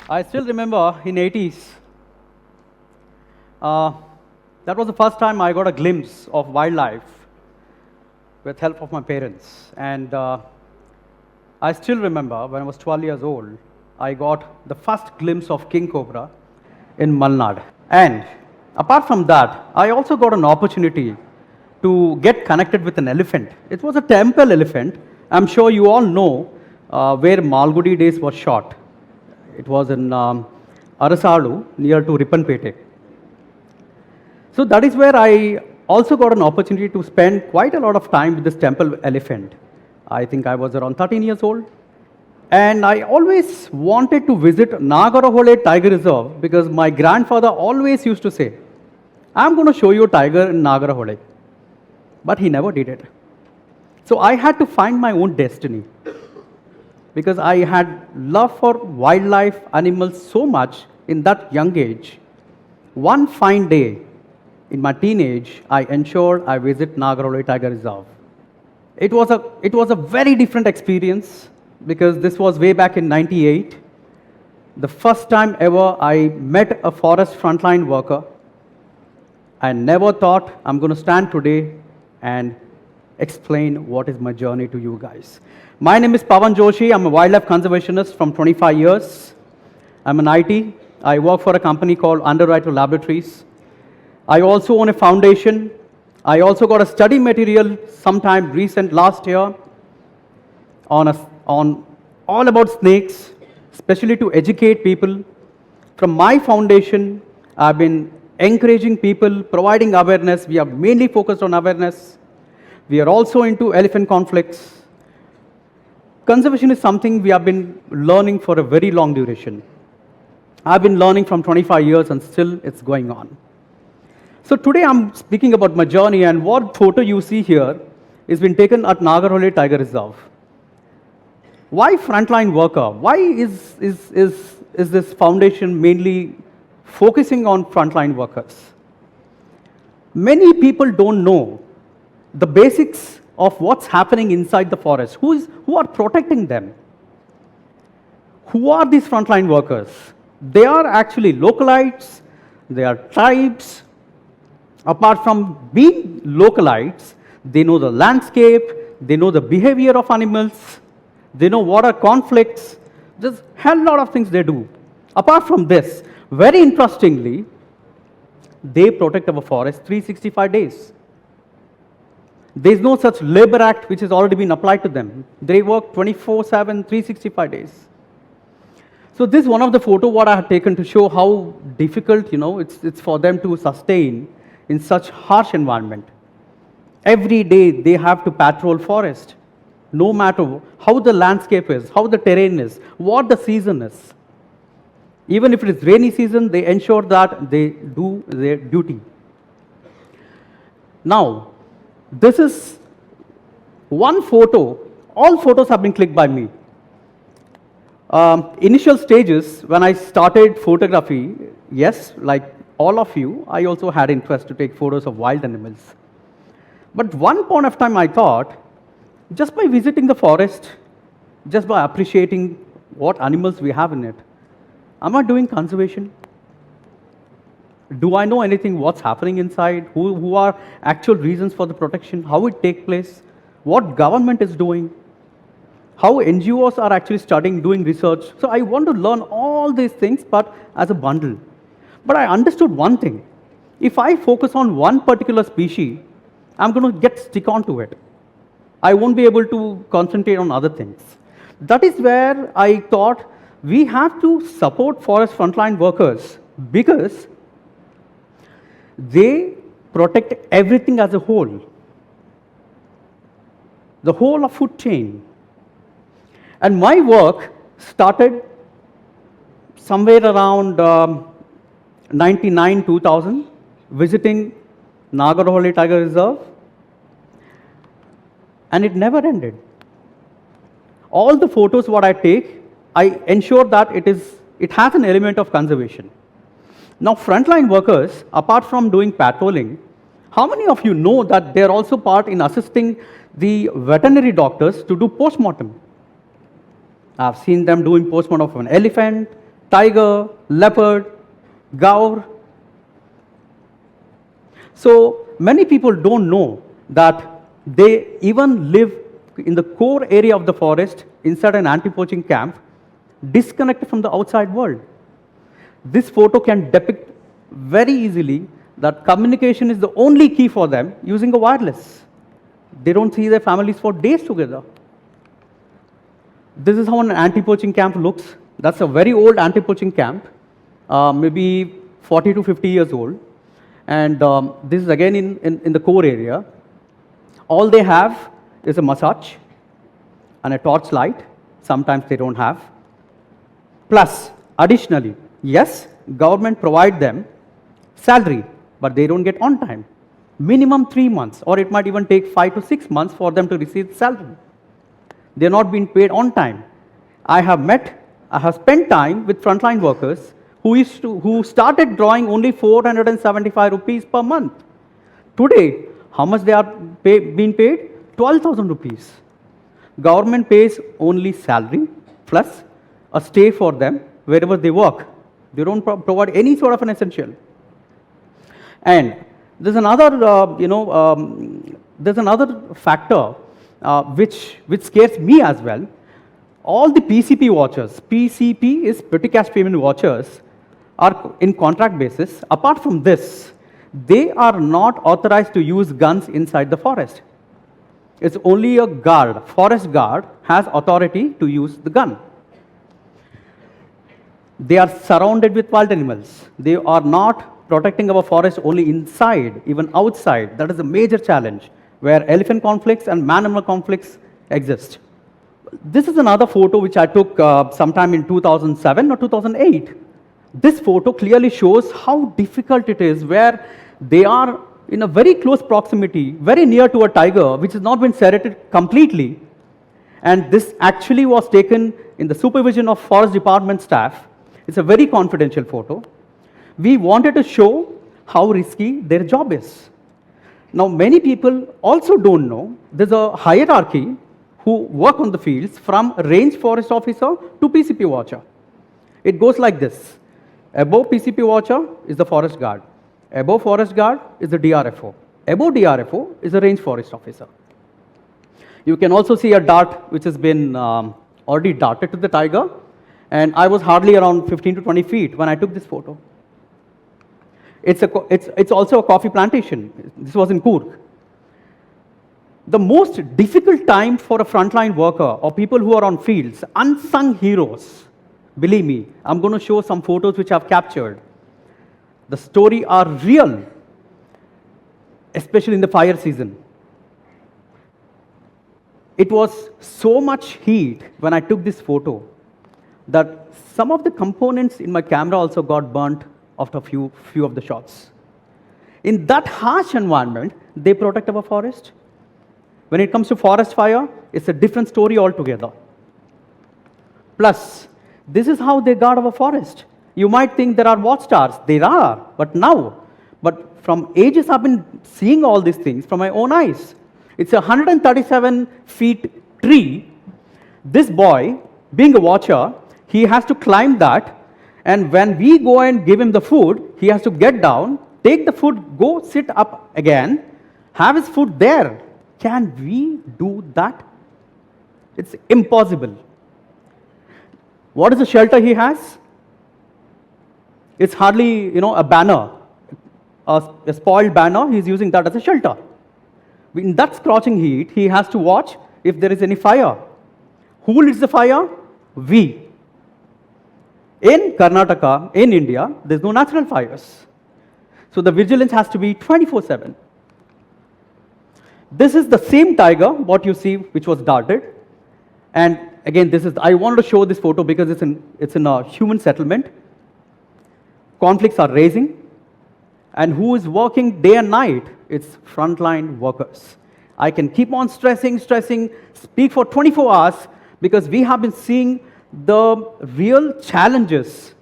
I still remember in 80s, uh, that was the first time I got a glimpse of wildlife with help of my parents. And I still remember when I was 12 years old, I got the first glimpse of king cobra in Malnad. And apart from that, I also got an opportunity to get connected with an elephant. It was a temple elephant. I'm sure you all know where Malgudi days was shot. It was in Arasalu, near to Rippanpete. So that is where I also got an opportunity to spend quite a lot of time with this temple elephant. I think I was around 13 years old. And I always wanted to visit Nagarahole Tiger Reserve because my grandfather always used to say, I'm going to show you a tiger in Nagarahole. But he never did it. So I had to find my own destiny because I had love for wildlife, animals so much in that young age. One fine day in my teenage, I ensured I visit Nagarhole Tiger Reserve. It was a very different experience because this was way back in '98. The first time ever I met a forest frontline worker. I never thought I'm going to stand today and explain what is my journey to you guys. My name is Pavan Joshi. I'm a wildlife conservationist from 25 years. I'm an IT. I work for a company called Underwriter Laboratories. I also own a foundation. I also got a study material sometime recent last year on all about snakes, especially to educate people. From my foundation, I've been encouraging people, providing awareness. We are mainly focused on awareness. We are also into elephant conflicts. Conservation is something we have been learning for a very long duration. I've been learning from 25 years and still it's going on. So today I'm speaking about my journey, and what photo you see here is been taken at Nagarhole Tiger Reserve. Why frontline worker? Why is this foundation mainly focusing on frontline workers? Many people don't know the basics of what's happening inside the forest. Who are protecting them? Who are these frontline workers? They are actually localites, they are tribes. Apart from being localites, they know the landscape, they know the behavior of animals, they know what are conflicts. There's a hell lot of things they do. Apart from this, very interestingly, they protect our forest 365 days. There's no such labor act which has already been applied to them. They work 24/7, 365 days. So this is one of the photos what I have taken to show how difficult, it's for them to sustain in such harsh environment. Every day they have to patrol forest, no matter how the landscape is, how the terrain is, what the season is. Even if it is rainy season, they ensure that they do their duty. Now, this is one photo. All photos have been clicked by me. Initial stages, when I started photography, yes, like all of you, I also had interest to take photos of wild animals. But one point of time I thought, just by visiting the forest, just by appreciating what animals we have in it, am I doing conservation? Do I know anything what's happening inside? Who are actual reasons for the protection? How it take place? What government is doing? How NGOs are actually studying, doing research? So I want to learn all these things, but as a bundle. But I understood one thing. If I focus on one particular species, I'm going to stick on to it. I won't be able to concentrate on other things. That is where I thought we have to support forest frontline workers because they protect everything as a whole, the whole of food chain. And my work started somewhere around 99-2000, visiting Nagarhole Tiger Reserve, and it never ended. All the photos what I take, I ensure that it has an element of conservation. Now, frontline workers, apart from doing patrolling, how many of you know that they're also part in assisting the veterinary doctors to do postmortem? I've seen them doing postmortem of an elephant, tiger, leopard, gaur. So many people don't know that they even live in the core area of the forest inside an anti-poaching camp, disconnected from the outside world. This photo can depict very easily that communication is the only key for them using a wireless. They don't see their families for days together. This is how an anti-poaching camp looks. That's a very old anti-poaching camp, maybe 40 to 50 years old. And this is again in the core area. All they have is a massage and a torch light. Sometimes they don't have. Plus, additionally, yes, government provide them salary, but they don't get on time. Minimum 3 months, or it might even take 5 to 6 months for them to receive salary. They're not being paid on time. I have spent time with frontline workers who started drawing only 475 rupees per month. Today, how much they are being paid? 12,000 rupees. Government pays only salary plus a stay for them wherever they work. They don't provide any sort of an essential. And there's another, there's another factor which scares me as well. All the PCP watchers, PCP is Petty Cash Payment Watchers, are in contract basis. Apart from this, they are not authorized to use guns inside the forest. It's only a guard, forest guard, has authority to use the gun. They are surrounded with wild animals. They are not protecting our forest only inside, even outside. That is a major challenge where elephant conflicts and man-animal conflicts exist. This is another photo which I took sometime in 2007 or 2008. This photo clearly shows how difficult it is where they are in a very close proximity, very near to a tiger, which has not been serrated completely. And this actually was taken in the supervision of forest department staff. It's a very confidential photo. We wanted to show how risky their job is. Now, many people also don't know there's a hierarchy who work on the fields from range forest officer to PCP watcher. It goes like this. Above PCP watcher is the forest guard. Above forest guard is the DRFO. Above DRFO is the range forest officer. You can also see a dart which has been already darted to the tiger, and I was hardly around 15 to 20 feet when I took this photo. It's also a coffee plantation. This was in Coorg. The most difficult time for a frontline worker or people who are on fields, unsung heroes, believe me, I'm going to show some photos which I've captured. The story are real, especially in the fire season. It was so much heat when I took this photo that some of the components in my camera also got burnt after a few of the shots. In that harsh environment, they protect our forest. When it comes to forest fire, it's a different story altogether. Plus, this is how they guard our forest. You might think there are watchtowers. There are, but now. But from ages, I've been seeing all these things from my own eyes. It's a 137 feet tree. This boy, being a watcher, he has to climb that. And when we go and give him the food, he has to get down, take the food, go sit up again, have his food there. Can we do that? It's impossible. What is the shelter he has? It's hardly, a banner, a spoiled banner. He's using that as a shelter. In that scorching heat, he has to watch if there is any fire. Who leads the fire? We. In Karnataka, in India, there's no natural fires. So the vigilance has to be 24/7. This is the same tiger, what you see, which was darted. And again, I wanted to show this photo because it's in a human settlement. Conflicts are raising. And who is working day and night? It's frontline workers. I can keep on stressing, speak for 24 hours because we have been seeing the real challenges,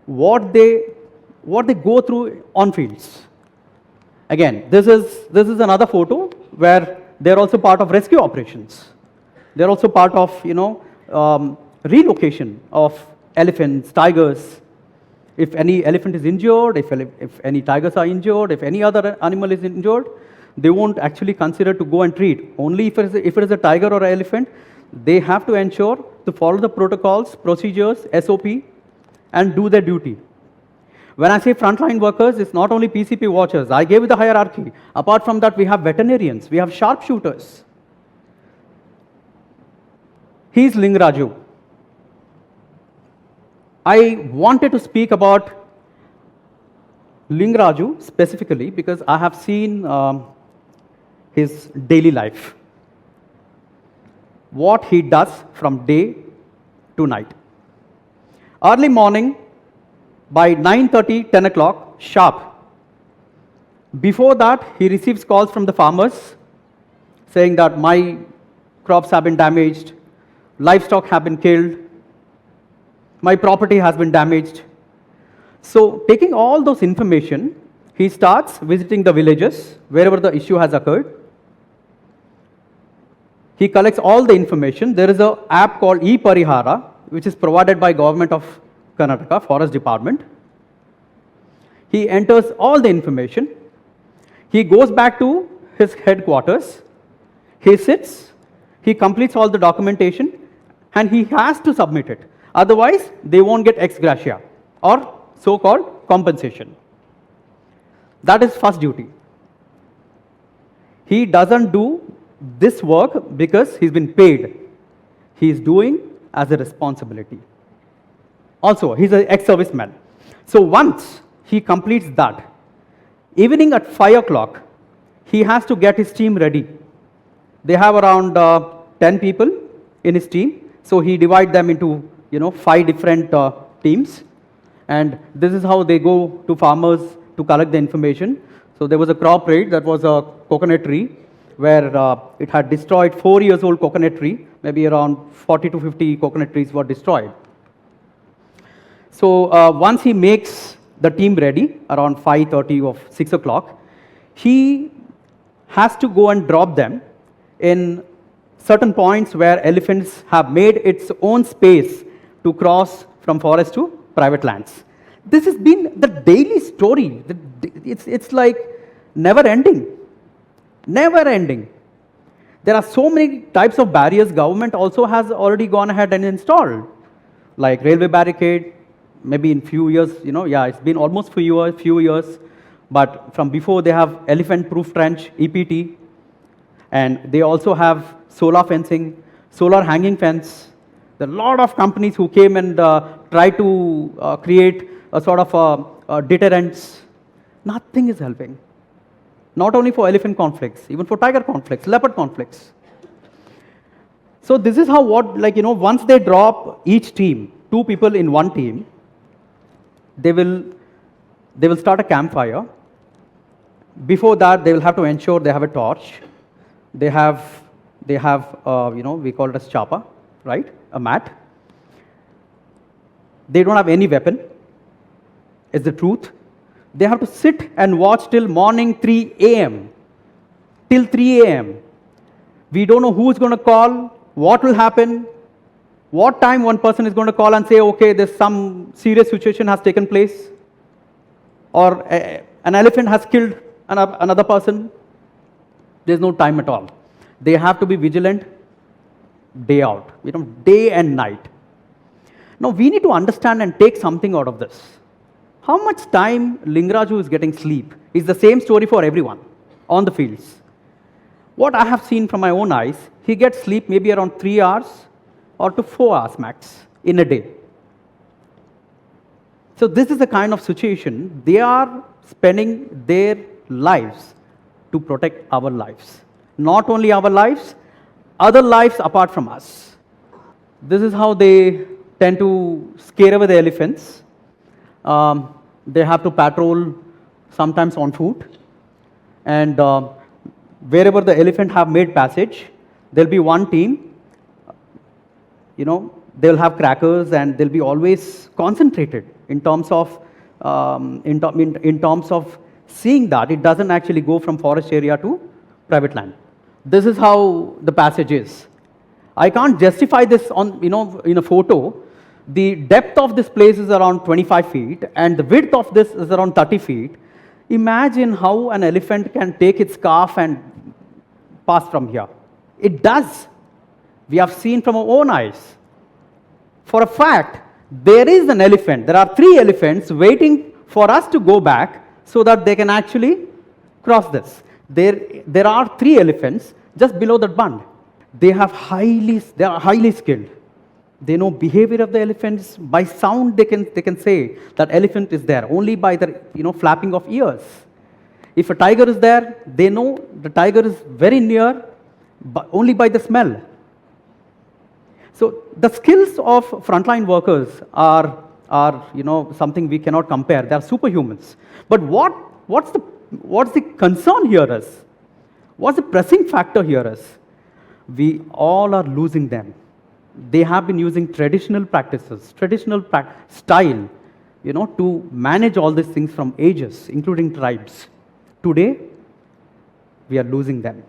what they go through on fields. Again, this is another photo where they're also part of rescue operations. They're also part of relocation of elephants, tigers. If any elephant is injured, if any tigers are injured, if any other animal is injured, they won't actually consider to go and treat. Only if it is a tiger or an elephant, they have to ensure to follow the protocols, procedures, SOP, and do their duty. When I say frontline workers, it's not only PCP watchers. I gave you the hierarchy. Apart from that, we have veterinarians, we have sharpshooters. He's Lingaraju. I wanted to speak about Lingaraju specifically because I have seen his daily life. What he does from day to night. Early morning, by 9:30, 10 o'clock, sharp. Before that, he receives calls from the farmers saying that my crops have been damaged, livestock have been killed, my property has been damaged. So, taking all those information, he starts visiting the villages wherever the issue has occurred. He collects all the information. There is an app called e-Parihara, which is provided by Government of Karnataka, Forest Department. He enters all the information. He goes back to his headquarters. He sits, he completes all the documentation, and he has to submit it. Otherwise, they won't get ex gratia or so-called compensation. That is first duty. He doesn't do this work because he's been paid. He is doing as a responsibility. Also, he's an ex-serviceman. So once he completes that, evening at 5 o'clock, he has to get his team ready. They have around 10 people in his team. So he divides them into 5 different teams. And this is how they go to farmers to collect the information. So there was a crop raid that was a coconut tree where it had destroyed 4 years old coconut tree. Maybe around 40 to 50 coconut trees were destroyed. So once he makes the team ready around 5:30 or 6 o'clock, he has to go and drop them in certain points where elephants have made its own space to cross from forest to private lands. This has been the daily story. It's like never ending. Never ending. There are so many types of barriers government also has already gone ahead and installed, like railway barricade. Maybe in few years, it's been almost few years, but from before they have elephant-proof trench, EPT, and they also have solar fencing, solar hanging fence. There are a lot of companies who came and tried to create a sort of deterrents. Nothing is helping. Not only for elephant conflicts, even for tiger conflicts, leopard conflicts. So this is how once they drop each team, 2 people in one team, they will start a campfire. Before that, they will have to ensure they have a torch. They have we call it as chapa, right? A mat. They don't have any weapon. It's the truth. They have to sit and watch till morning 3 a.m. Till 3 a.m. We don't know who's going to call, what will happen, what time one person is going to call and say, okay, there's some serious situation has taken place, or an elephant has killed another person. There's no time at all. They have to be vigilant day out, day and night. Now, we need to understand and take something out of this. How much time Lingaraju is getting sleep is the same story for everyone on the fields. What I have seen from my own eyes, he gets sleep maybe around 3 hours or to 4 hours max in a day. So this is the kind of situation they are spending their lives to protect our lives. Not only our lives, other lives apart from us. This is how they tend to scare away the elephants. They have to patrol sometimes on foot, and wherever the elephant have made passage, there'll be one team. They'll have crackers, and they'll be always concentrated in terms of in terms of seeing that it doesn't actually go from forest area to private land. This is how the passage is. I can't justify this on in a photo, The depth of this place is around 25 feet, and the width of this is around 30 feet. Imagine how an elephant can take its calf and pass from here. It does. We have seen from our own eyes. For a fact, there is an elephant. There are 3 elephants waiting for us to go back so that they can actually cross this. There are 3 elephants just below that bund. They are highly skilled. They know behavior of the elephants. By sound, they can say that elephant is there only by the flapping of ears. If a tiger is there, they know the tiger is very near, but only by the smell. So the skills of frontline workers are something we cannot compare. They are superhumans. But what's the concern here is? What's the pressing factor here is? We all are losing them. They have been using traditional practices, style, to manage all these things from ages, including tribes. Today, we are losing them.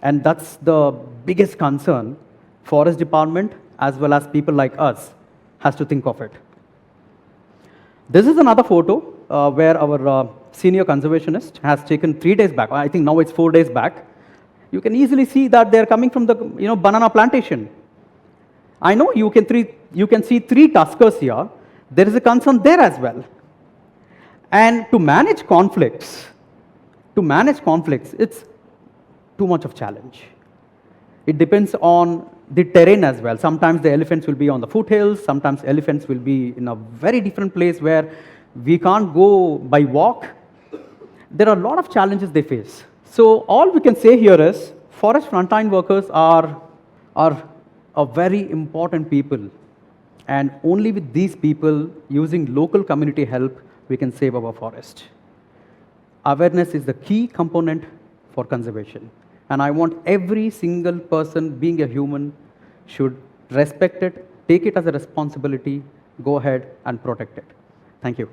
And that's the biggest concern Forest Department, as well as people like us, has to think of it. This is another photo where our senior conservationist has taken 3 days back. I think now it's 4 days back. You can easily see that they're coming from the banana plantation. I know you can see 3 tuskers here. There is a concern there as well. And to manage conflicts, it's too much of challenge. It depends on the terrain as well. Sometimes the elephants will be on the foothills. Sometimes elephants will be in a very different place where we can't go by walk. There are a lot of challenges they face. So all we can say here is forest frontline workers are a very important people. And only with these people, using local community help, we can save our forest. Awareness is the key component for conservation. And I want every single person, being a human, should respect it, take it as a responsibility, go ahead and protect it. Thank you.